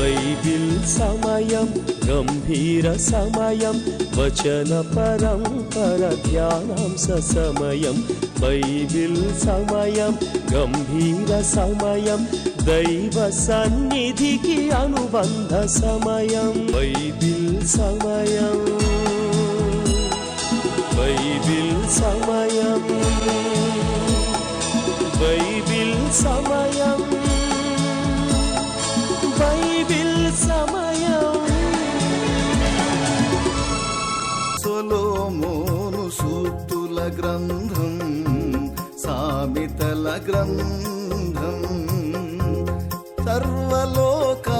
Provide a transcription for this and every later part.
Bible సమయం గంభీర సమయం వచన పరంపర ధ్యానాంశ సమయం. బైబిల్ సమయం గంభీర సమయం దైవ సన్నిధికి అనుబంధ సమయం. బైబిల్ సమయం బైబిల్ సమయం బైబిల్ సమయం బైబిల్ సమయం. సొలొమోను సూక్తుల గ్రంథం, సామెతల గ్రంథం, సర్వలోకానికి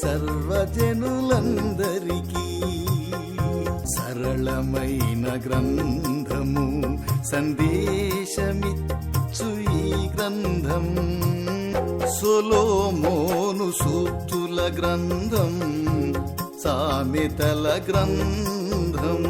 సర్వజనులందరికీ సరళమైన గ్రంథము, సందేశమిచ్చు ఈ గ్రంథం. సొలొమోను సూక్తుల గ్రంథం, సామెతల గ్రంథం.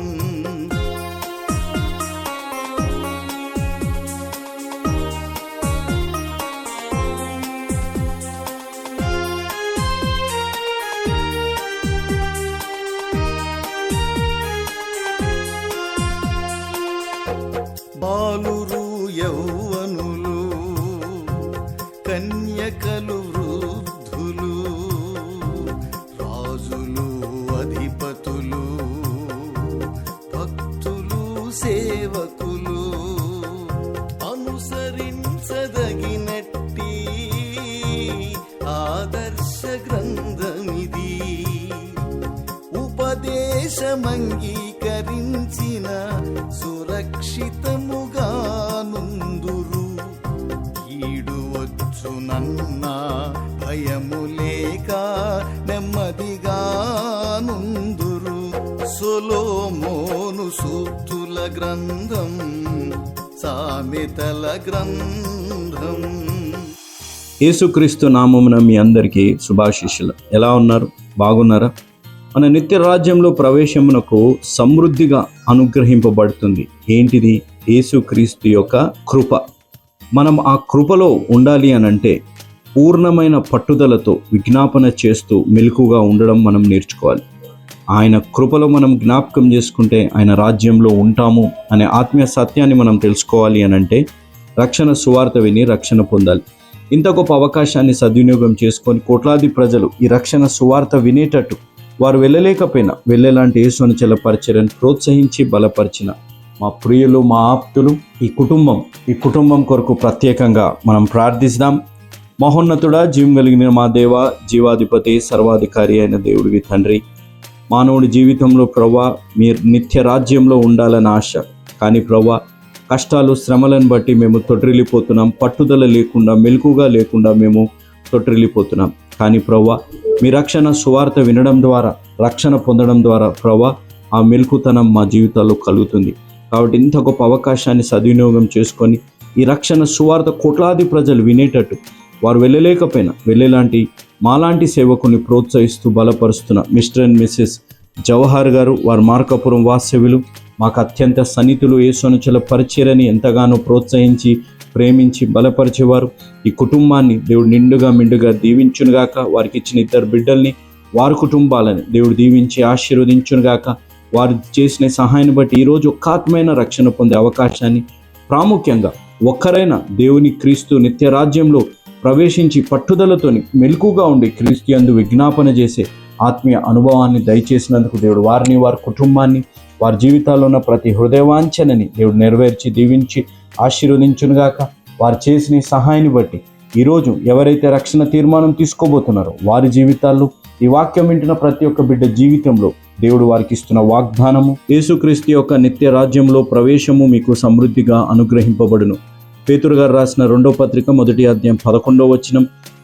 బాలురు యౌవనులు, కన్యకలు వృద్ధులు, రాజులు అధిపతులు, భక్తులు సేవకులు అనుసరించదగినట్టి ఆదర్శ గ్రంథమిది. ఉపదేశమంగీకరించిన సురక్షితముగా నుందురు. కీడు వచ్చునన్న భయము లేక నెమ్మదిగా నుందురు. సొలొమోను సూక్తుల గ్రంథం, సామెతల గ్రంథం. యేసుక్రీస్తు నామమున మీ అందరికీ శుభాశీస్సులు. ఎలా ఉన్నారు? బాగున్నారా? మన నిత్య రాజ్యంలో ప్రవేశమునకు సమృద్ధిగా అనుగ్రహింపబడుతుంది. ఏంటిది? యేసుక్రీస్తు యొక్క కృప. మనం ఆ కృపలో ఉండాలి అనంటే పూర్ణమైన పట్టుదలతో విజ్ఞాపన చేస్తూ మెలకుగా ఉండడం మనం నేర్చుకోవాలి. ఆయన కృపలో మనం జ్ఞాపకం చేసుకుంటే ఆయన రాజ్యంలో ఉంటాము అనే ఆత్మీయ సత్యాన్ని మనం తెలుసుకోవాలి అనంటే రక్షణ సువార్త విని రక్షణ పొందాలి. ఇంత గొప్ప అవకాశాన్ని సద్వినియోగం చేసుకొని కోట్లాది ప్రజలు ఈ రక్షణ సువార్త వినేటట్టు, వారు వెళ్ళలేకపోయినా వెళ్ళేలాంటి యేసుని పరిచర్యను ప్రోత్సహించి బలపరిచిన మా ప్రియులు, మా ఆప్తులు, ఈ కుటుంబం కొరకు ప్రత్యేకంగా మనం ప్రార్థిస్తాం. మహోన్నతుడా, జీవం కలిగిన మా దేవ, జీవాధిపతి, సర్వాధికారి అయిన దేవుడివి తండ్రి, మానవుడి జీవితంలో ప్రవ్వా మీరు నిత్య రాజ్యంలో ఉండాలని ఆశ. కానీ ప్రవ్వా కష్టాలు, శ్రమలను బట్టి మేము తొట్టిల్లిపోతున్నాం. పట్టుదల లేకుండా, మెలకుగా లేకుండా మేము తొట్టిల్లిపోతున్నాం. కానీ ప్రవ్వా మీ రక్షణ సువార్త వినడం ద్వారా, రక్షణ పొందడం ద్వారా ప్రవ్వా ఆ మెలకుతనం మా జీవితాల్లో కలుగుతుంది. కాబట్టి ఇంత గొప్ప అవకాశాన్ని సద్వినియోగం చేసుకొని ఈ రక్షణ సువార్త కోట్లాది ప్రజలు వినేటట్టు, వారు వెళ్ళలేకపోయినా వెళ్ళేలాంటి మాలాంటి సేవకుని ప్రోత్సహిస్తూ బలపరుస్తున్న మిస్టర్ అండ్ మిస్సెస్ జవహర్ గారు, వారు మార్కాపురం వాస్తవ్యులు, మాకు అత్యంత సన్నిహితులు, యేసుని పరిచర్యని ఎంతగానో ప్రోత్సహించి ప్రేమించి బలపరిచేవారు. ఈ కుటుంబాన్ని దేవుడు మెండుగా దీవించునుగాక. వారికి ఇచ్చిన 2 బిడ్డల్ని, వారి కుటుంబాలని దేవుడు దీవించి ఆశీర్వదించునుగాక. వారు చేసిన సహాయాన్ని బట్టి ఈరోజు ఒక్క ఆత్మైన రక్షణ పొందే అవకాశాన్ని, ప్రాముఖ్యంగా ఒక్కరైనా దేవుని క్రీస్తు నిత్య రాజ్యంలో ప్రవేశించి పట్టుదలతోని మెలకుగా ఉండి క్రీస్తు యందు విజ్ఞాపన చేసే ఆత్మీయ అనుభవాన్ని దయచేసినందుకు దేవుడు వారిని, వారి కుటుంబాన్ని, వారి జీవితాల్లో ఉన్న ప్రతి హృదయవాంఛనని దేవుడు నెరవేర్చి దీవించి ఆశీర్వదించునుగాక. వారు చేసిన సహాయాన్ని బట్టి ఈరోజు ఎవరైతే రక్షణ తీర్మానం తీసుకోబోతున్నారో వారి జీవితాల్లో, ఈ వాక్యం వింటున్న ప్రతి ఒక్క బిడ్డ జీవితంలో దేవుడు వారికి ఇస్తున్న వాగ్దానము, యేసుక్రీస్తు యొక్క నిత్య రాజ్యంలో ప్రవేశము మీకు సమృద్ధిగా అనుగ్రహింపబడును. పేతురు గారు రాసిన 2వ పత్రిక 1వ అధ్యాయం 11వ వచనం,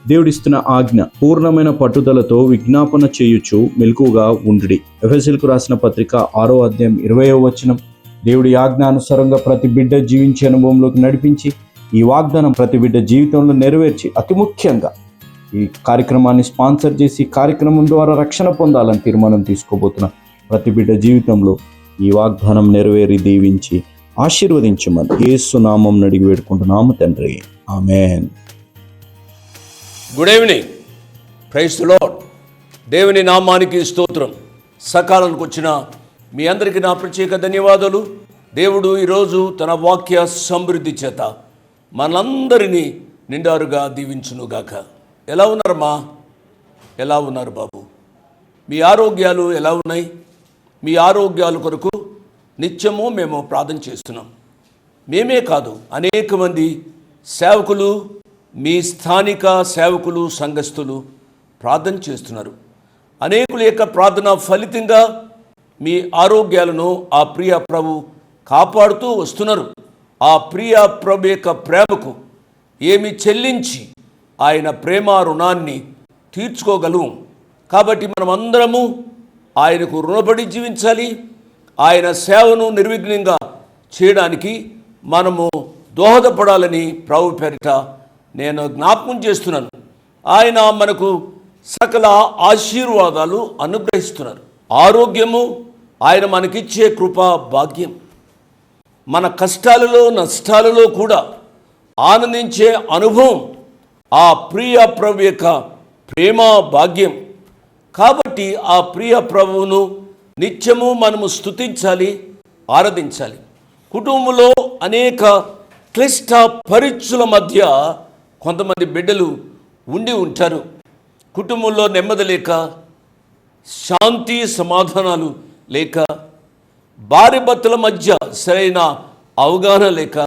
దేవుడిస్తున్న ఆజ్ఞ పూర్ణమైన పట్టుదలతో విజ్ఞాపన చేయుచు మెలకుగా ఉండుడి. ఎఫెసీయులకు రాసిన పత్రిక 6వ అధ్యాయం 20వ వచనం, దేవుడి ఆజ్ఞానుసారంగా ప్రతి బిడ్డ జీవించే అనుభవంలోకి నడిపించి ఈ వాగ్దానం ప్రతి బిడ్డ జీవితంలో నెరవేర్చి, అతి ముఖ్యంగా ఈ కార్యక్రమాన్ని స్పాన్సర్ చేసి కార్యక్రమం ద్వారా రక్షణ పొందాలని తీర్మానం తీసుకోబోతున్న ప్రతి బిడ్డ జీవితంలో ఈ వాగ్దానం నెరవేరి దీవించి ఆశీర్వదించమని యేసు నామం అడిగి వేడుకుంటున్నాము తండ్రి. Amen. Good evening. Praise the Lord. దేవుని నామానికి స్తోత్రం. సకాలానికి వచ్చిన మీ అందరికీ నా ప్రత్యేక ధన్యవాదాలు. దేవుడు ఈరోజు తన వాక్య సమృద్ధి చేత మనందరినీ నిండారుగా దీవించునుగాక. ఎలా ఉన్నారమ్మా? ఎలా ఉన్నారు బాబు? మీ ఆరోగ్యాలు ఎలా ఉన్నాయి? మీ ఆరోగ్యాల కొరకు నిత్యము మేము ప్రార్థన చేస్తున్నాం. మేమే కాదు, అనేక మంది సేవకులు, మీ స్థానిక సేవకులు, సంఘస్థులు ప్రార్థన చేస్తున్నారు. అనేకుల యొక్క ప్రార్థన ఫలితంగా మీ ఆరోగ్యాలను ఆ ప్రియ ప్రభు కాపాడుతూ వస్తున్నారు. ఆ ప్రియ ప్రభు యొక్క ప్రేమకు ఏమి చెల్లించి ఆయన ప్రేమ రుణాన్ని తీర్చుకోగలము. కాబట్టి మనం అందరము ఆయనకు రుణపడి జీవించాలి. ఆయన సేవను నిర్విఘ్నంగా చేయడానికి మనము దోహదపడాలని ప్రభు పేరిట నేను జ్ఞాపకం చేస్తున్నాను. ఆయన మనకు సకల ఆశీర్వాదాలు అనుగ్రహిస్తున్నారు. ఆరోగ్యము ఆయన మనకిచ్చే కృపా భాగ్యం. మన కష్టాలలో నష్టాలలో కూడా ఆనందించే అనుభవం ఆ ప్రియ ప్రభు యొక్క ప్రేమ భాగ్యం. కాబట్టి ఆ ప్రియ ప్రభువును నిత్యము మనము స్తుతించాలి, ఆరాధించాలి. కుటుంబంలో అనేక క్లిష్ట పరీక్షల మధ్య కొంతమంది బిడ్డలు ఉండి ఉంటారు. కుటుంబంలో నెమ్మది లేక, శాంతి సమాధానాలు లేక, భార్య భర్తల మధ్య సరైన అవగాహన లేక,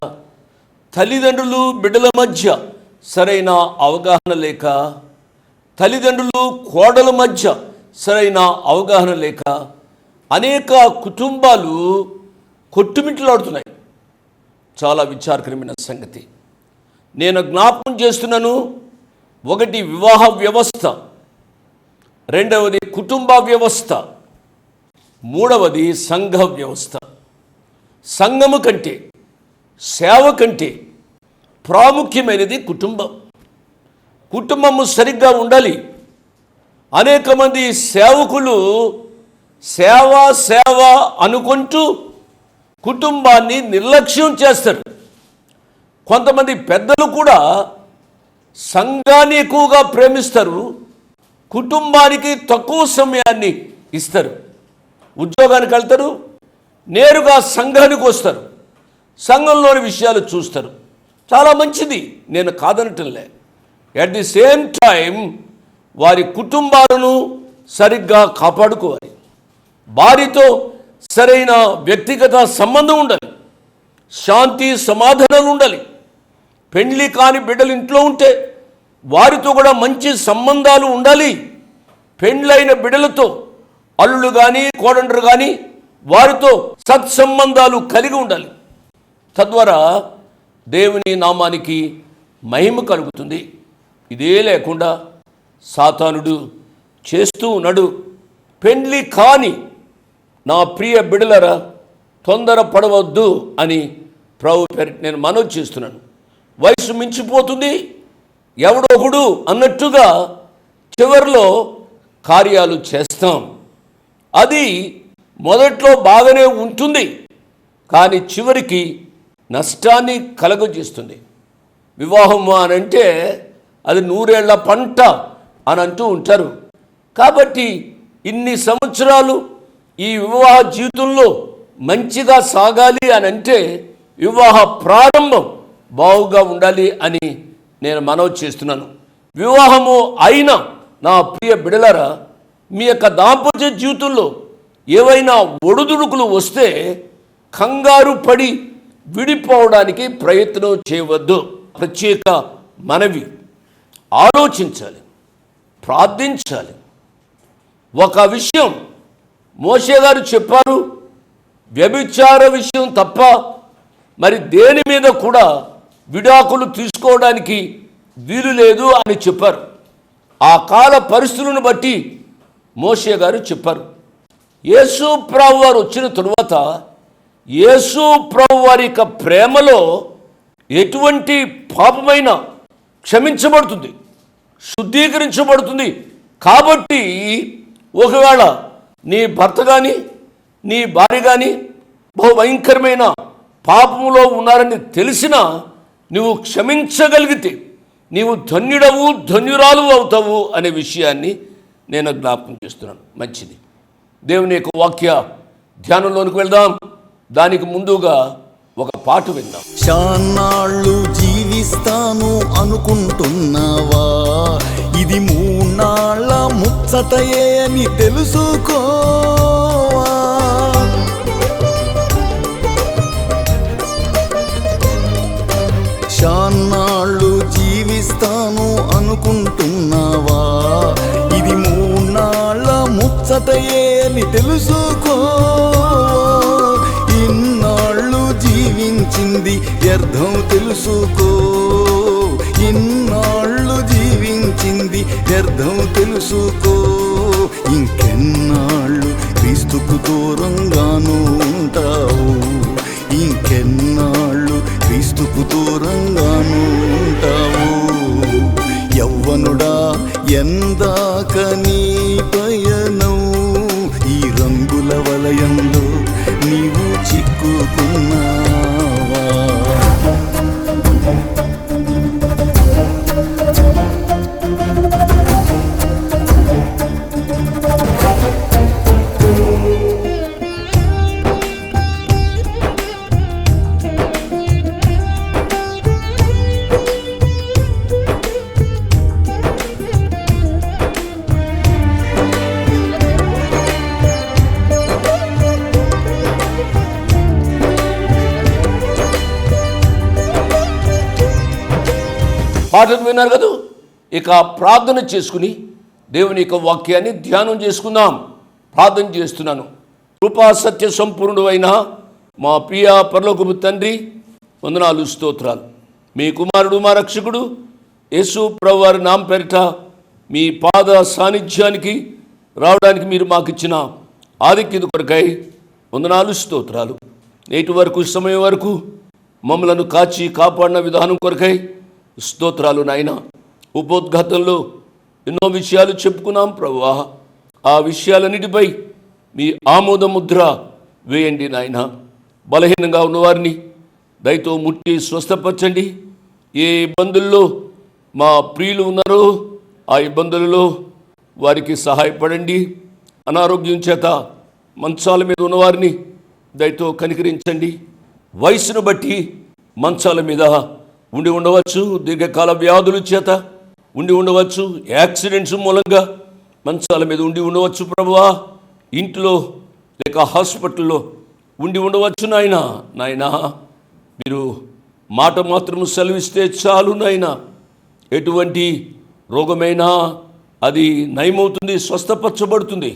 తల్లిదండ్రులు బిడ్డల మధ్య సరైన అవగాహన లేక, తల్లిదండ్రులు కోడల మధ్య సరైన అవగాహన లేక అనేక కుటుంబాలు కొట్టుమిట్లాడుతున్నాయి. చాలా విచారకరమైన సంగతి. నేను జ్ఞాపకం చేస్తున్నాను. ఒకటి వివాహ వ్యవస్థ, రెండవది కుటుంబ వ్యవస్థ, మూడవది సంఘ వ్యవస్థ. సంఘము కంటే, సేవ కంటే ప్రాముఖ్యమైనది కుటుంబం. కుటుంబము సరిగ్గా ఉండాలి. అనేక మంది సేవకులు సేవ అనుకుంటూ కుటుంబాన్ని నిర్లక్ష్యం చేస్తారు. కొంతమంది పెద్దలు కూడా సంఘాన్ని ఎక్కువగా ప్రేమిస్తారు, కుటుంబానికి తక్కువ సమయాన్ని ఇస్తారు. ఉద్యోగానికి వెళ్తారు, నేరుగా సంఘానికి వస్తారు, సంఘంలోని విషయాలు చూస్తారు. చాలా మంచిది, నేను కాదనటంలే. అట్ ది సేమ్ టైం వారి కుటుంబాలను సరిగ్గా కాపాడుకోవాలి. భార్యతో సరైన వ్యక్తిగత సంబంధం ఉండాలి, శాంతి సమాధానాలు ఉండాలి. పెండ్లి కాని బిడ్డలు ఇంట్లో ఉంటే వారితో కూడా మంచి సంబంధాలు ఉండాలి. పెండ్లైన బిడ్డలతో అల్లుడు కానీ కోడండ్రు కానీ వారితో సత్సంబంధాలు కలిగి ఉండాలి. తద్వారా దేవుని నామానికి మహిమ కలుగుతుంది. ఇదే లేకుండా సాతానుడు చేస్తూ ఉన్నాడు. పెండ్లి కాని నా ప్రియ బిడ్డలరా, తొందర పడవద్దు అని ప్రభు పేరిట నేను మనవి చేస్తున్నాను. వయసు మించిపోతుంది, ఎవడో ఒకడు అన్నట్టుగా చివరిలో కార్యాలు చేస్తాం. అది మొదట్లో బాగానే ఉంటుంది, కానీ చివరికి నష్టాన్ని కలగజేస్తుంది. వివాహం అని అంటే అది 100 ఏళ్ల పంట అని అంటూ ఉంటారు. కాబట్టి ఇన్ని సంవత్సరాలు ఈ వివాహ జీవితంలో మంచిగా సాగాలి అని అంటే వివాహ ప్రారంభం బాగుగా ఉండాలి అని నేను మనవి చేస్తున్నాను. వివాహము అయిన నా ప్రియ బిడ్డలారా, మీ యొక్క దాంపత్య జీవితంలో ఏవైనా ఒడుదుడుకులు వస్తే కంగారు పడి విడిపోవడానికి ప్రయత్నం చేయవద్దు. ప్రత్యేక మనవి, ఆలోచించాలి, ప్రార్థించాలి. ఒక విషయం మోషే గారు చెప్పారు, వ్యభిచార విషయం తప్ప మరి దేని మీద కూడా విడాకులు తీసుకోవడానికి వీలు లేదు అని చెప్పారు. ఆ కాల పరిస్థితులను బట్టి మోషే గారు చెప్పారు. యేసు ప్రభు వారు వచ్చిన తరువాత యేసు ప్రభు వారి యొక్క ప్రేమలో ఎటువంటి పాపమైన క్షమించబడుతుంది, శుద్ధీకరించబడుతుంది. కాబట్టి ఒకవేళ నీ భర్త కానీ నీ భార్య కానీ బహు భయంకరమైన పాపములో ఉన్నారని తెలిసినా నువ్వు క్షమించగలిగితే, నీవు ధన్యుడవు, ధన్యురాలు అవుతావు అనే విషయాన్ని నేను జ్ఞాపకం చేస్తున్నాను. మంచిది. దేవుని యొక్క వాక్య ధ్యానంలోనికి వెళ్దాం. దానికి ముందుగా ఒక పాట విందాం. చాన్నాళ్ళు జీవిస్తాను అనుకుంటున్నావా? ఇది మూన్నాళ్ళ ముచ్చటయే అని తెలుసుకోవా? చాన్నాళ్ళు జీవిస్తాను అనుకుంటున్నావా? ఇది మూన్నాళ్ళ ముచ్చటయే అని తెలుసుకో. ఇన్నాళ్ళు జీవించింది వ్యర్థం తెలుసుకో. ఇన్నాళ్ళు జీవించింది వ్యర్థం తెలుసుకో. ఇంకెన్నాళ్ళు క్రీస్తుకు దూరంగాను ఉంటావు. ఇంకెన్నాళ్ళు క్రీస్తుకు దూరంగాను ఉంటావు. యవ్వనుడా, ఎందాక నీ పయనం? ఈ రంగుల వలయంలో నీవు చిక్కుకున్నావా? పాటను విన్నారు కదా. ఇక ప్రార్థన చేసుకుని దేవుని యొక్క వాక్యాన్ని ధ్యానం చేసుకుందాం. ప్రార్థన చేస్తున్నాను. కృపా సత్య సంపూర్ణుడు అయిన మా ప్రియ పరలోకపు తండ్రి, వందనాలు, స్తోత్రాలు. మీ కుమారుడు, మా రక్షకుడు యేసు ప్రభువారి నామ పేరిట మీ పాద సాన్నిధ్యానికి రావడానికి మీరు మాకు ఇచ్చిన ఆధిక్యత కొరకై వందనాలు, స్తోత్రాలు. నేటి వరకు, సమయం వరకు మమ్మలను కాచి కాపాడిన విధానం కొరకై స్తోత్రాలు నాయన. ఉపోద్ఘాతంలో ఎన్నో విషయాలు చెప్పుకున్నాం ప్రభువా. ఆ విషయాలన్నిటిపై మీ ఆమోద ముద్ర వేయండి నాయన. బలహీనంగా ఉన్నవారిని దయతో ముట్టి స్వస్థపరచండి. ఏ ఇబ్బందుల్లో మా ప్రియులు ఉన్నారో ఆ ఇబ్బందులలో వారికి సహాయపడండి. అనారోగ్యం చేత మంచాల మీద ఉన్నవారిని దయతో కనికరించండి. వయసును బట్టి మంచాల మీద ఉండి ఉండవచ్చు, దీర్ఘకాల వ్యాధుల చేత ఉండి ఉండవచ్చు, యాక్సిడెంట్స్ మూలంగా మంచాల మీద ఉండి ఉండవచ్చు ప్రభువా. ఇంట్లో లేక హాస్పిటల్లో ఉండి ఉండవచ్చు నాయనా. మీరు మాట మాత్రము సెలవిస్తే చాలు నాయనా. ఎటువంటి రోగమైనా అది నయమవుతుంది, స్వస్థపరచబడుతుంది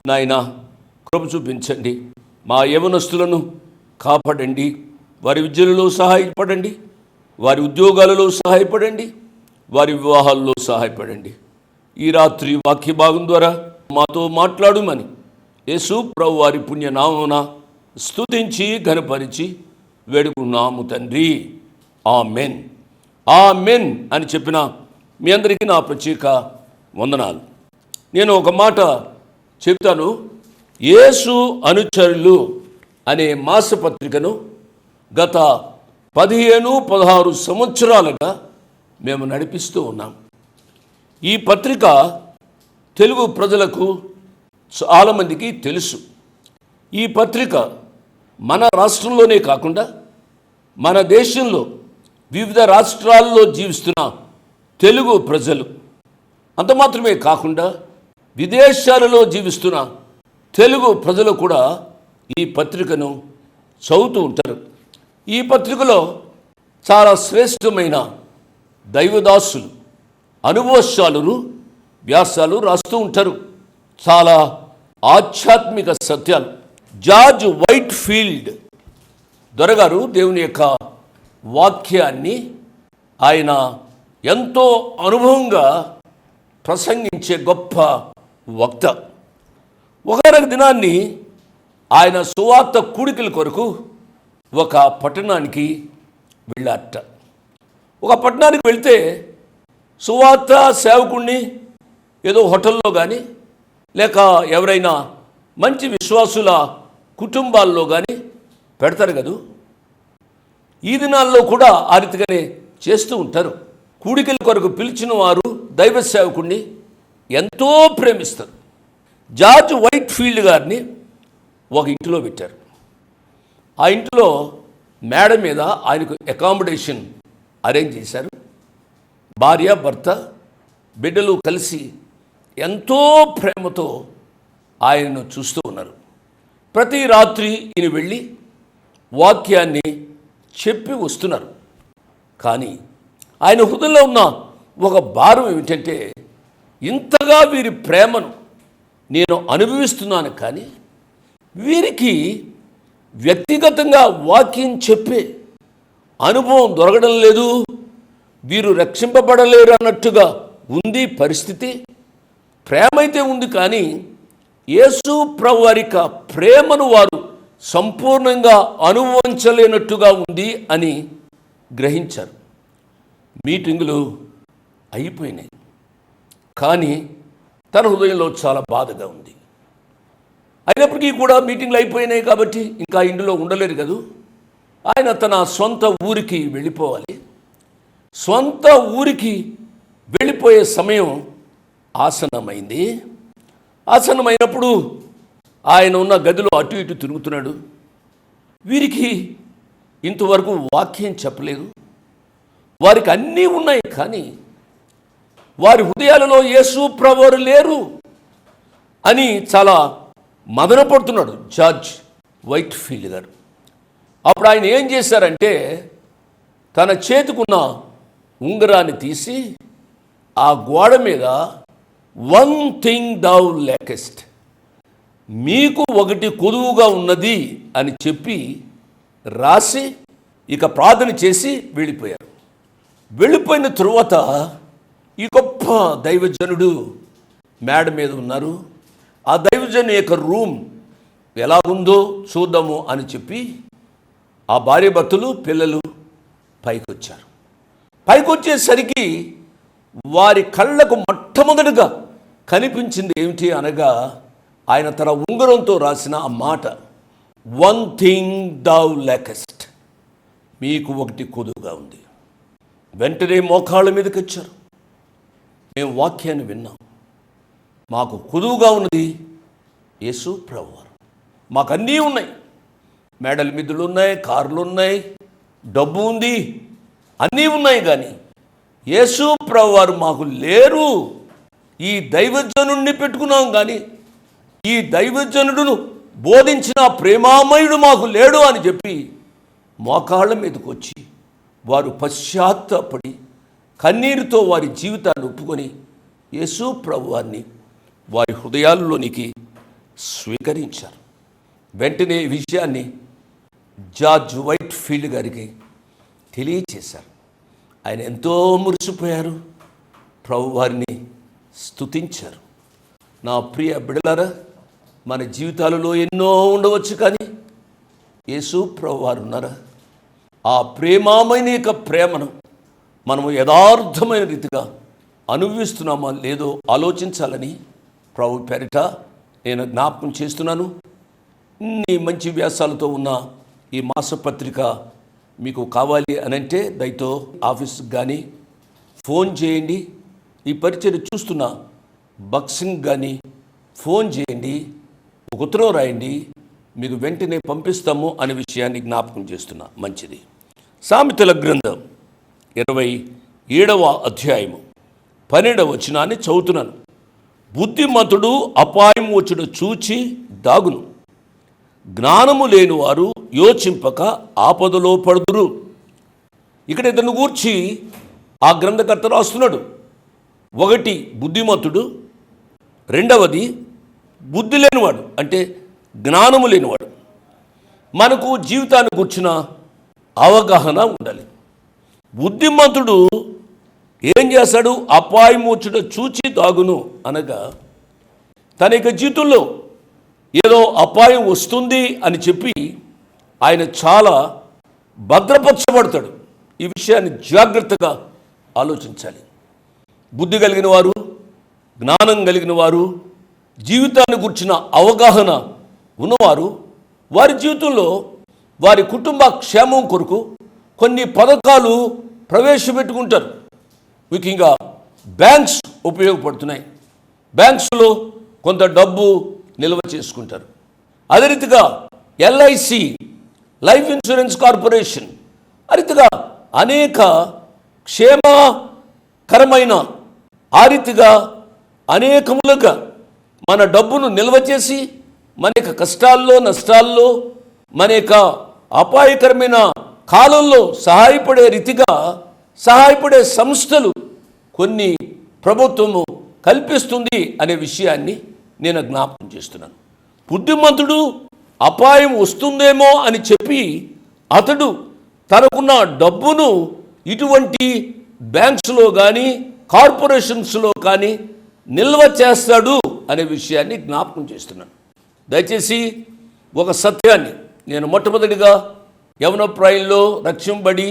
నాయనా. కృప చూపించండి. మా యవనస్తులను కాపాడండి. వారి విద్యలలో సహాయపడండి. వారి ఉద్యోగాలలో సహాయపడండి. వారి వివాహాల్లో సహాయపడండి. ఈ రాత్రి వాక్య భాగం ద్వారా మాతో మాట్లాడుమని యేసు ప్రభు వారి పుణ్యనామమున స్తుతించి ఘనపరిచి వేడుకున్నాము తండ్రి. ఆమెన్, ఆమెన్ అని చెప్పిన మీ అందరికీ నా ప్రత్యేక వందనాలు. నేను ఒక మాట చెప్తాను. యేసు అనుచరులు అనే మాసపత్రికను గత 15-16 సంవత్సరాలుగా మేము నడిపిస్తూ ఉన్నాం. ఈ పత్రిక తెలుగు ప్రజలకు చాలామందికి తెలుసు. ఈ పత్రిక మన రాష్ట్రంలోనే కాకుండా మన దేశంలో వివిధ రాష్ట్రాల్లో జీవిస్తున్న తెలుగు ప్రజలు, అంత మాత్రమే కాకుండా విదేశాలలో జీవిస్తున్న తెలుగు ప్రజలు కూడా ఈ పత్రికను చదువుతూ ఉంటారు. ఈ పత్రికలో చాలా శ్రేష్టమైన దైవదాసులు, అనుభవశాలురు వ్యాసాలు రాస్తూ ఉంటారు. చాలా ఆధ్యాత్మిక సత్యాలు. జార్జ్ వైట్ ఫీల్డ్ దొరగారు దేవుని యొక్క వాక్యాన్ని ఆయన ఎంతో అనుభవంగా ప్రసంగించే గొప్ప వక్త. ఒకనొక దినాన్ని ఆయన సువార్త కూడికల కొరకు ఒక పట్టణానికి వెళ్ళారట. ఒక పట్టణానికి వెళ్తే సువార్త సేవకుణ్ణి ఏదో హోటల్లో కానీ లేక ఎవరైనా మంచి విశ్వాసుల కుటుంబాల్లో కానీ పెడతారు కదా. ఈ దినాల్లో కూడా ఆ రీతిగానే చేస్తూ ఉంటారు. కూడికల కొరకు పిలిచిన వారు దైవ సేవకుడిని ఎంతో ప్రేమిస్తారు. జార్జ్ వైట్ ఫీల్డ్ గారిని ఒక ఇంటిలో పెట్టారు. ఆ ఇంటిలో మేడ మీద ఆయనకు అకామిడేషన్ అరేంజ్ చేశారు. భార్య భర్త బిడ్డలు కలిసి ఎంతో ప్రేమతో ఆయనను చూస్తూ ఉన్నారు. ప్రతి రాత్రి ఈయన వెళ్ళి వాక్యాన్ని చెప్పి వస్తున్నారు. కానీ ఆయన హృదయంలో ఉన్న ఒక భారం ఏమిటంటే, ఇంతగా వీరి ప్రేమను నేను అనుభవిస్తున్నాను, కానీ వీరికి వ్యక్తిగతంగా వాక్యం చెప్పే అనుభవం దొరకడం లేదు, వీరు రక్షింపబడలేరు అన్నట్టుగా ఉంది పరిస్థితి. ప్రేమ అయితే ఉంది, కానీ యేసు ప్రభు వారి ప్రేమను వారు సంపూర్ణంగా అనుభవించలేనట్టుగా ఉంది అని గ్రహించారు. మీటింగులు అయిపోయినాయి, కానీ తన హృదయంలో చాలా బాధగా ఉంది. అయినప్పటికీ కూడా మీటింగ్లు అయిపోయినాయి కాబట్టి ఇంకా ఇంటిలో ఉండలేరు కదా. ఆయన తన సొంత ఊరికి వెళ్ళిపోవాలి. సొంత ఊరికి వెళ్ళిపోయే సమయం ఆసన్నమైంది. ఆసన్నమైనప్పుడు ఆయన ఉన్న గదిలో అటు ఇటు తిరుగుతున్నాడు. వీరికి ఇంతవరకు వాక్యం చెప్పలేదు. వారికి అన్నీ ఉన్నాయి, కానీ వారి హృదయాలలో యేసు ప్రభువు లేరు అని చాలా మదనపడుతున్నాడు జార్జ్ వైట్ ఫీల్డ్ గారు. అప్పుడు ఆయన ఏం చేశారంటే, తన చేతికున్న ఉంగరాన్ని తీసి ఆ గోడ మీద వన్ థింగ్ దౌ ల్యాకెస్ట్, మీకు ఒకటి కొదువుగా ఉన్నది అని చెప్పి రాసి ఇక ప్రార్థన చేసి వెళ్ళిపోయారు. వెళ్ళిపోయిన తరువాత ఈ గొప్ప దైవజనుడు మేడ మీద ఉన్నారు. ఆ దైవజను యొక్క రూమ్ ఎలా ఉందో చూద్దాము అని చెప్పి ఆ భార్య భర్తలు పిల్లలు పైకి వచ్చారు. పైకి వచ్చేసరికి వారి కళ్ళకు మొట్టమొదటిగా కనిపించింది ఏమిటి అనగా, ఆయన తన ఉంగరంతో రాసిన ఆ మాట, వన్ థింగ్ దౌ ల్యాకెస్ట్, మీకు ఒకటి కొదువుగా ఉంది. వెంటనే మోకాళ్ళ మీదకి వచ్చారు. మేము వాక్యాన్ని విన్నాం, మాకు కొదువుగా ఉన్నది యేసు ప్రభువారు. మాకు అన్నీ ఉన్నాయి, మేడల మిద్దులు ఉన్నాయి, కార్లు ఉన్నాయి, డబ్బు ఉంది, అన్నీ ఉన్నాయి, కానీ యేసు ప్రభువారు మాకు లేరు. ఈ దైవజనుడిని పెట్టుకున్నాం, కానీ ఈ దైవజనుడును బోధించిన ప్రేమామయుడు మాకు లేడు అని చెప్పి మోకాళ్ళ మీదకు వచ్చి వారు పశ్చాత్తాపడి కన్నీరుతో వారి జీవితాన్ని ఒప్పుకొని యేసు ప్రభువారిని వారి హృదయాల్లోనికి స్వీకరించారు. వెంటనే ఈ విషయాన్ని జార్జ్ వైట్ ఫీల్డ్ గారికి తెలియచేశారు. ఆయన ఎంతో మురిసిపోయారు, ప్రభువారిని స్తుతించారు. నా ప్రియ బిడ్డలారా, మన జీవితాలలో ఎన్నో ఉండవచ్చు, కానీ యేసు ప్రభువారు ఉన్నారా? ఆ ప్రేమామైన యొక్క ప్రేమను మనము యథార్థమైన రీతిగా అనుభవిస్తున్నామా లేదో ఆలోచించాలని ప్రభు పేరిట నేను జ్ఞాపకం చేస్తున్నాను. ఈ మంచి వ్యాసాలతో ఉన్న ఈ మాసపత్రిక మీకు కావాలి అనంటే దయతో ఆఫీస్కి కానీ ఫోన్ చేయండి. ఈ పరిచయం చూస్తున్న బక్సింగ్ కానీ ఫోన్ చేయండి, ఒక ఉత్తరం రాయండి, మీకు వెంటనే పంపిస్తాము అనే విషయాన్ని జ్ఞాపకం చేస్తున్నా. మంచిది. సామెతల గ్రంథం 27వ అధ్యాయము 12వ వచనాన్ని చదువుతున్నాను. బుద్ధిమంతుడు అపాయం వచ్చుడు చూచి దాగును, జ్ఞానము లేని వారు యోచింపక ఆపదలో పడుదురు. ఇక్కడ ఇతను గూర్చి ఆ గ్రంథకర్త రాస్తున్నాడు. ఒకటి బుద్ధిమంతుడు, రెండవది బుద్ధి లేనివాడు, అంటే జ్ఞానము లేనివాడు. మనకు జీవితాన్ని కూర్చున్న అవగాహన ఉండాలి. బుద్ధిమంతుడు ఏం చేస్తాడు? అపాయం వచ్చుట చూచి దాగును అనగా, తన యొక్క జీవితంలో ఏదో అపాయం వస్తుంది అని చెప్పి ఆయన చాలా భద్రపరచబడతాడు. ఈ విషయాన్ని జాగ్రత్తగా ఆలోచించాలి. బుద్ధి కలిగిన వారు, జ్ఞానం కలిగిన వారు, జీవితాన్ని గురించిన అవగాహన ఉన్నవారు వారి జీవితంలో వారి కుటుంబ క్షేమం కొరకు కొన్ని పథకాలు ప్రవేశపెట్టుకుంటారు. ముఖ్యంగా బ్యాంక్స్ ఉపయోగపడుతున్నాయి. బ్యాంక్స్లో కొంత డబ్బు నిల్వ చేసుకుంటారు. అదే రీతిగా ఎల్ఐసి, లైఫ్ ఇన్సూరెన్స్ కార్పొరేషన్, ఆ రీతిగా అనేక క్షేమకరమైన ఆ రీతిగా అనేకములుగా మన డబ్బును నిల్వ చేసి మన యొక్క కష్టాల్లో, నష్టాల్లో, మన యొక్క అపాయకరమైన కాలంలో సహాయపడే రీతిగా సహాయపడే సంస్థలు కొన్ని ప్రభుత్వము కల్పిస్తుంది అనే విషయాన్ని నేను జ్ఞాపకం చేస్తున్నాను. బుద్ధిమంతుడు అపాయం వస్తుందేమో అని చెప్పి అతడు తనకున్న డబ్బును ఇటువంటి బ్యాంక్స్లో కానీ కార్పొరేషన్స్లో కానీ నిల్వ చేస్తాడు అనే విషయాన్ని జ్ఞాపకం చేస్తున్నాను. దయచేసి ఒక సత్యాన్ని నేను మొట్టమొదటిగా యవనప్రాయంలో రక్షింపబడి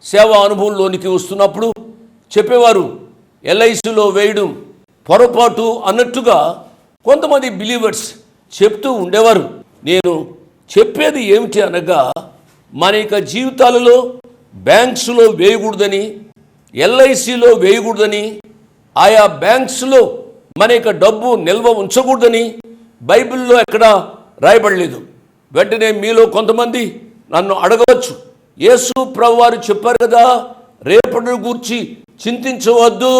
సేవా అనుభవంలోనికి వస్తున్నప్పుడు చెప్పేవారు, ఎల్ఐసిలో వేయడం పొరపాటు అన్నట్టుగా కొంతమంది బిలీవర్స్ చెప్తూ ఉండేవారు. నేను చెప్పేది ఏమిటి అనగా, మన యొక్క జీవితాలలో బ్యాంక్స్లో వేయకూడదని, ఎల్ఐసిలో వేయకూడదని, ఆయా బ్యాంక్స్లో మన యొక్క డబ్బు నిల్వ ఉంచకూడదని బైబిల్లో ఎక్కడా రాయబడలేదు. వెంటనే మీలో కొంతమంది నన్ను అడగవచ్చు, యేసు ప్రభువారు చెప్పారు కదా, రేపటి గూర్చి చింతించవద్దు,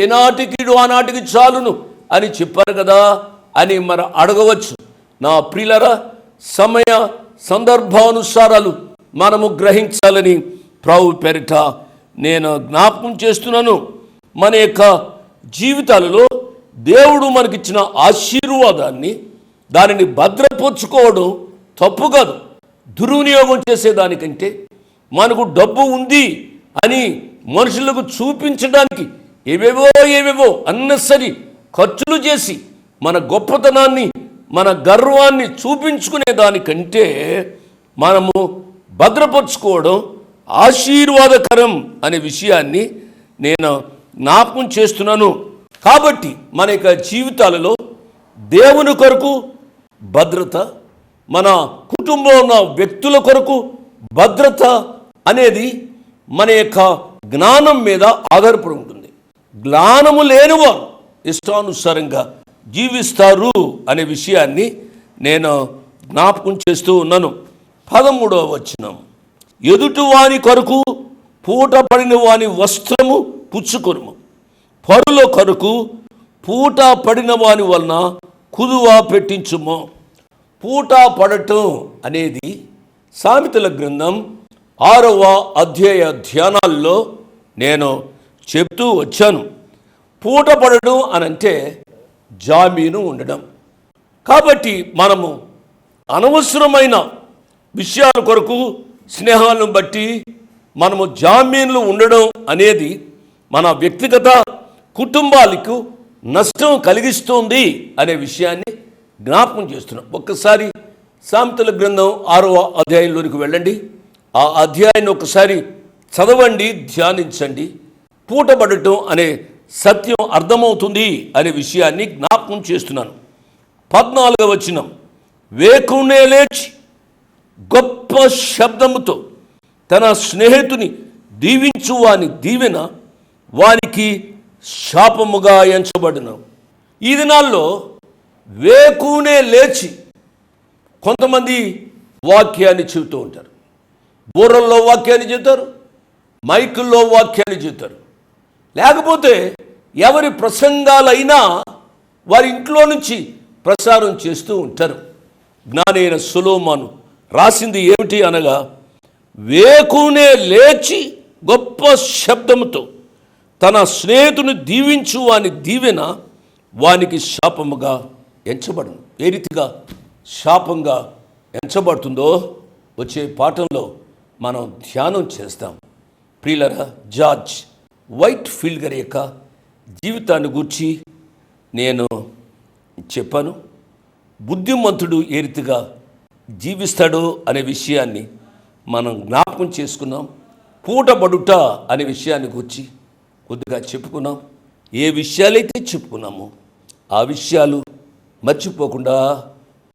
ఏనాటికి ఆనాటికి చాలును అని చెప్పారు కదా అని మరి అడగవచ్చు. నా ప్రియులరా, సమయ సందర్భానుసారాలు మనము గ్రహించాలని ప్రభు పేరిట నేను జ్ఞాపకం చేస్తున్నాను. మన యొక్క జీవితాలలో దేవుడు మనకిచ్చిన ఆశీర్వాదాన్ని, దానిని భద్రపరుచుకోవడం తప్పు కాదు. దుర్వినియోగం చేసేదానికంటే మనకు డబ్బు ఉంది అని మనుషులకు చూపించడానికి ఏవేవో అన్నెసరీ ఖర్చులు చేసి మన గొప్పతనాన్ని, మన గర్వాన్ని చూపించుకునే దానికంటే మనము భద్రపరుచుకోవడం ఆశీర్వాదకరం అనే విషయాన్ని నేను జ్ఞాపకం చేస్తున్నాను. కాబట్టి మన యొక్క జీవితాలలో దేవుని కొరకు భద్రత, మన కుటుంబంలో ఉన్న వ్యక్తుల కొరకు భద్రత అనేది మన యొక్క జ్ఞానం మీద ఆధారపడి ఉంటుంది. జ్ఞానము లేనివారు ఇష్టానుసారంగా జీవిస్తారు అనే విషయాన్ని నేను జ్ఞాపకం చేస్తూ ఉన్నాను. 13వ వచనం, ఎదుటి వాని కొరకు పూట పడిన వాని వస్త్రము పుచ్చుకొనుము, పరుల కొరకు పూట పడిన వాని వలన కుదువ పెట్టించుము. పూట పడటం అనేది సామెతల గ్రంథం 6వ అధ్యాయ ధ్యానాల్లో నేను చెప్తూ వచ్చాను. పూట పడడం అనంటే జామీను ఉండడం. కాబట్టి మనము అనవసరమైన విషయాల కొరకు, స్నేహాలను బట్టి మనము జామీన్లు ఉండడం అనేది మన వ్యక్తిగత కుటుంబాలకు నష్టం కలిగిస్తుంది అనే విషయాన్ని జ్ఞాపకం చేస్తున్నాం. ఒక్కసారి సామెతల గ్రంథం 6వ అధ్యాయంలోనికి వెళ్ళండి. ఆ అధ్యాయాన్ని ఒకసారి చదవండి, ధ్యానించండి. పూటపడటం అనే సత్యం అర్థమవుతుంది అనే విషయాన్ని జ్ఞాపకం చేస్తున్నాను. 14వ వచనం, వేకునే లేచి గొప్ప శబ్దముతో తన స్నేహితుని దీవించు వాని దీవెన వానికి శాపముగా ఎంచబడును. ఈ దినాల్లో వేకునే లేచి కొంతమంది వాక్యాన్ని చెబుతూ ఉంటారు. బూరల్లో వాక్యాన్ని చెబుతారు, మైకుల్లో వాక్యాన్ని చెబుతారు. లేకపోతే ఎవరి ప్రసంగాలైనా వారి ఇంట్లో నుంచి ప్రసారం చేస్తూ ఉంటారు. జ్ఞానైన సొలొమోను రాసింది ఏమిటి అనగా, వేకునే లేచి గొప్ప శబ్దముతో తన స్నేహితుని దీవించు వాని దీవెన వానికి శాపముగా ఎంచబడును. ఏ రీతిగా శాపంగా ఎంచబడుతుందో వచ్చే పాఠంలో మనం ధ్యానం చేస్తాం. ప్రియులరా, జార్జ్ వైట్ ఫీల్డ్ గారి యొక్క జీవితాన్ని గూర్చి నేను చెప్పాను. బుద్ధిమంతుడు ఏ రీతిగా జీవిస్తాడో అనే విషయాన్ని మనం జ్ఞాపకం చేసుకున్నాం. పూటబడుట అనే విషయాన్ని గురించి కొద్దిగా చెప్పుకున్నాం. ఏ విషయాలైతే చెప్పుకున్నామో ఆ విషయాలు మర్చిపోకుండా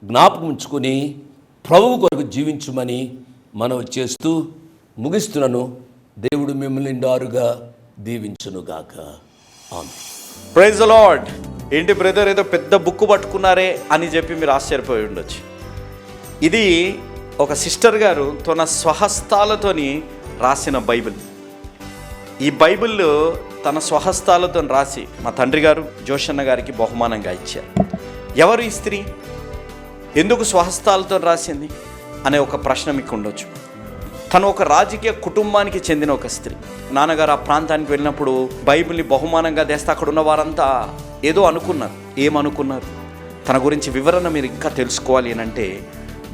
జ్ఞాపకం ఉంచుకొని ప్రభువు కొరకు జీవించమని మనం చేస్తూ ముగిస్తున్నాను. దేవుడు మిమ్మల్ని నిండారుగా దీవించునుగాక. ఆమేన్. Praise the Lord. ఏంటి బ్రదర్, ఏదో పెద్ద బుక్ పట్టుకున్నారే అని చెప్పి మీరు ఆశ్చర్యపోయి ఉండొచ్చు. ఇది ఒక సిస్టర్ గారు తన స్వహస్తాలతోని రాసిన బైబిల్. ఈ బైబిల్ తన స్వహస్తాలతో రాసి మా తండ్రి గారు జోషన్న గారికి బహుమానంగా ఇచ్చారు. ఎవరు ఈ స్త్రీ, ఎందుకు స్వహస్తాలతో రాసింది అనే ఒక ప్రశ్న మీకు ఉండొచ్చు. తను ఒక రాజకీయ కుటుంబానికి చెందిన ఒక స్త్రీ. నాన్నగారు ఆ ప్రాంతానికి వెళ్ళినప్పుడు బైబిల్ని బహుమానంగా తెస్తే అక్కడ ఉన్న వారంతా ఏదో అనుకున్నారు. ఏమనుకున్నారు? తన గురించి వివరణ మీరు ఇంకా తెలుసుకోవాలి అని అంటే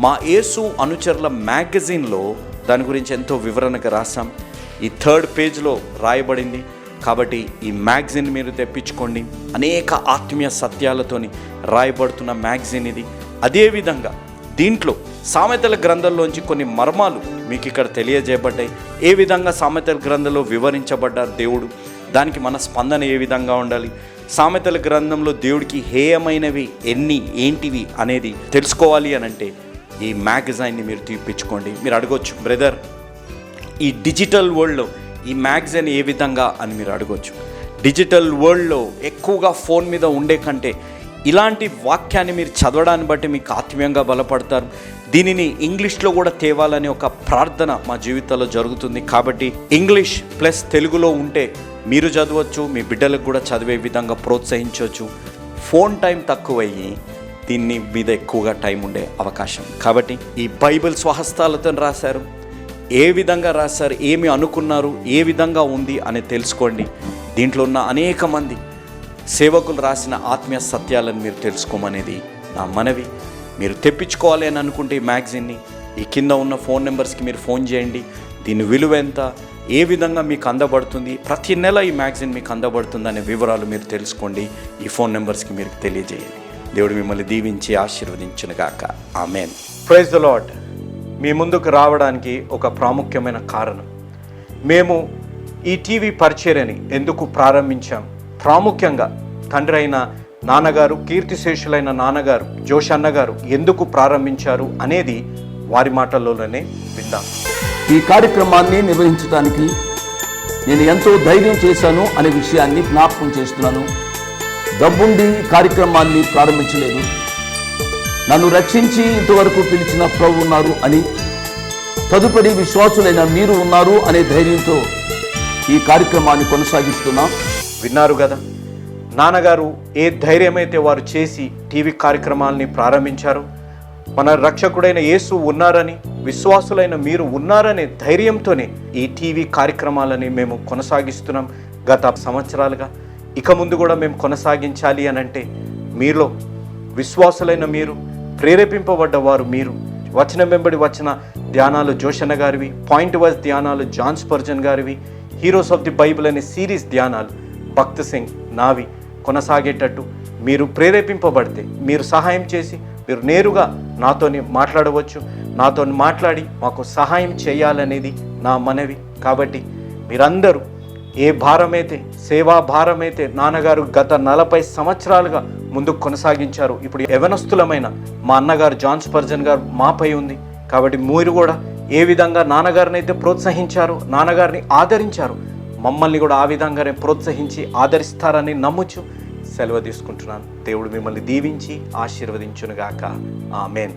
మా యేసు అనుచరుల మ్యాగజైన్లో దాని గురించి ఎంతో వివరణగా రాసాం. ఈ 3rd పేజ్లో రాయబడింది. కాబట్టి ఈ మ్యాగజైన్ మీరు తెప్పించుకోండి. అనేక ఆత్మీయ సత్యాలతోని రాయబడుతున్న మ్యాగజైన్ ఇది. అదేవిధంగా దీంట్లో సామెతల గ్రంథంలోంచి కొన్ని మర్మాలు మీకు ఇక్కడ తెలియజేయబడ్డాయి. ఏ విధంగా సామెతల గ్రంథంలో వివరించబడ్డారు దేవుడు, దానికి మన స్పందన ఏ విధంగా ఉండాలి, సామెతల గ్రంథంలో దేవుడికి హేయమైనవి ఎన్ని ఏంటివి అనేది తెలుసుకోవాలి అని అంటే ఈ మ్యాగజైన్ని మీరు తీపిచ్చుకోండి. మీరు అడగొచ్చు, బ్రదర్ ఈ డిజిటల్ వరల్డ్లో ఈ మ్యాగజైన్ ఏ విధంగా అని మీరు అడగొచ్చు. డిజిటల్ వరల్డ్లో ఎక్కువగా ఫోన్ మీద ఉండే కంటే ఇలాంటి వాక్యాన్ని మీరు చదవడాన్ని బట్టి మీకు ఆత్మీయంగా బలపడతారు. దీనిని ఇంగ్లీష్లో కూడా తేవాలని ఒక ప్రార్థన మా జీవితాల్లో జరుగుతుంది. కాబట్టి ఇంగ్లీష్ ప్లస్ తెలుగులో ఉంటే మీరు చదవచ్చు, మీ బిడ్డలకు కూడా చదివే విధంగా ప్రోత్సహించవచ్చు. ఫోన్ టైం తక్కువయ్యి దీన్ని మీద ఎక్కువగా టైం ఉండే అవకాశం. కాబట్టి ఈ బైబిల్ స్వహస్తాలతో రాశారు, ఏ విధంగా రాశారు, ఏమి అనుకున్నారు, ఏ విధంగా ఉంది అని తెలుసుకోండి. దీంట్లో ఉన్న అనేక మంది సేవకులు రాసిన ఆత్మీయ సత్యాలను మీరు తెలుసుకోమనేది నా మనవి. మీరు తెప్పించుకోవాలి అని అనుకుంటే ఈ మ్యాగజైన్ని ఈ కింద ఉన్న ఫోన్ నెంబర్స్కి మీరు ఫోన్ చేయండి. దీని విలువ ఎంత, ఏ విధంగా మీకు అందబడుతుంది, ప్రతి నెల ఈ మ్యాగజైన్ మీకు అందబడుతుంది అనే వివరాలు మీరు తెలుసుకోండి. ఈ ఫోన్ నెంబర్స్కి మీరు తెలియజేయండి. దేవుడు మిమ్మల్ని దీవించి ఆశీర్వదించునుగాక. ఆమేన్. Praise the Lord. మీ ముందుకు రావడానికి ఒక ప్రాముఖ్యమైన కారణం, మేము ఈ టీవీ పరిచర్యని ఎందుకు ప్రారంభించాం, ప్రాముఖ్యంగా తండ్రి అయిన నాన్నగారు, కీర్తిశేషులైన నాన్నగారు జోషన్న గారు ఎందుకు ప్రారంభించారు అనేది వారి మాటల్లోనే విందాం. ఈ కార్యక్రమాన్ని నిర్వహించడానికి నేను ఎంతో ధైర్యం చేశాను అనే విషయాన్ని జ్ఞాపకం చేస్తున్నాను. డబ్బుండి కార్యక్రమాన్ని ప్రారంభించలేదు. నన్ను రక్షించి ఇంతవరకు పిలిచిన ప్రభు ఉన్నారు అని, తదుపరి విశ్వాసులైన మీరు ఉన్నారు అనే ధైర్యంతో ఈ కార్యక్రమాన్ని కొనసాగిస్తున్నాం. విన్నారు కదా, నాన్నగారు ఏ ధైర్యమైతే వారు చేసి టీవీ కార్యక్రమాలని ప్రారంభించారు. మన రక్షకుడైన యేసు ఉన్నారని, విశ్వాసులైన మీరు ఉన్నారనే ధైర్యంతోనే ఈ టీవీ కార్యక్రమాలని మేము కొనసాగిస్తున్నాం గత సంవత్సరాలుగా. ఇక ముందు కూడా మేము కొనసాగించాలి అని అంటే మీలో విశ్వాసులైన మీరు, ప్రేరేపింపబడ్డవారు మీరు, వచనం వెంబడి వచ్చిన ధ్యానాలు జోషన్న గారివి, పాయింట్ వైజ్ ధ్యానాలు జాన్ స్పర్జన్ గారివి, హీరోస్ ఆఫ్ ది బైబిల్ అనే సిరీస్ ధ్యానాలు భక్త్ సింగ్ నావి కొనసాగేటట్టు మీరు ప్రేరేపింపబడితే, మీరు సహాయం చేసి మీరు నేరుగా నాతోని మాట్లాడవచ్చు. నాతో మాట్లాడి మాకు సహాయం చేయాలనేది నా మనవి. కాబట్టి మీరందరూ ఏ భారమైతే, సేవా భారమైతే నాన్నగారు గత 40 సంవత్సరాలుగా ముందుకు కొనసాగించారు, ఇప్పుడు యవనస్తులమైన మా అన్నగారు జాన్ స్పర్జన్ గారు మాపై ఉంది. కాబట్టి మీరు కూడా ఏ విధంగా నాన్నగారిని అయితే ప్రోత్సహించారు, నాన్నగారిని ఆదరించారు, మమ్మల్ని కూడా ఆ విధంగానే ప్రోత్సహించి ఆదరిస్తారని నమ్ముచు సెలవు తీసుకుంటున్నాను. దేవుడు మిమ్మల్ని దీవించి ఆశీర్వదించునుగాక. ఆమేన్.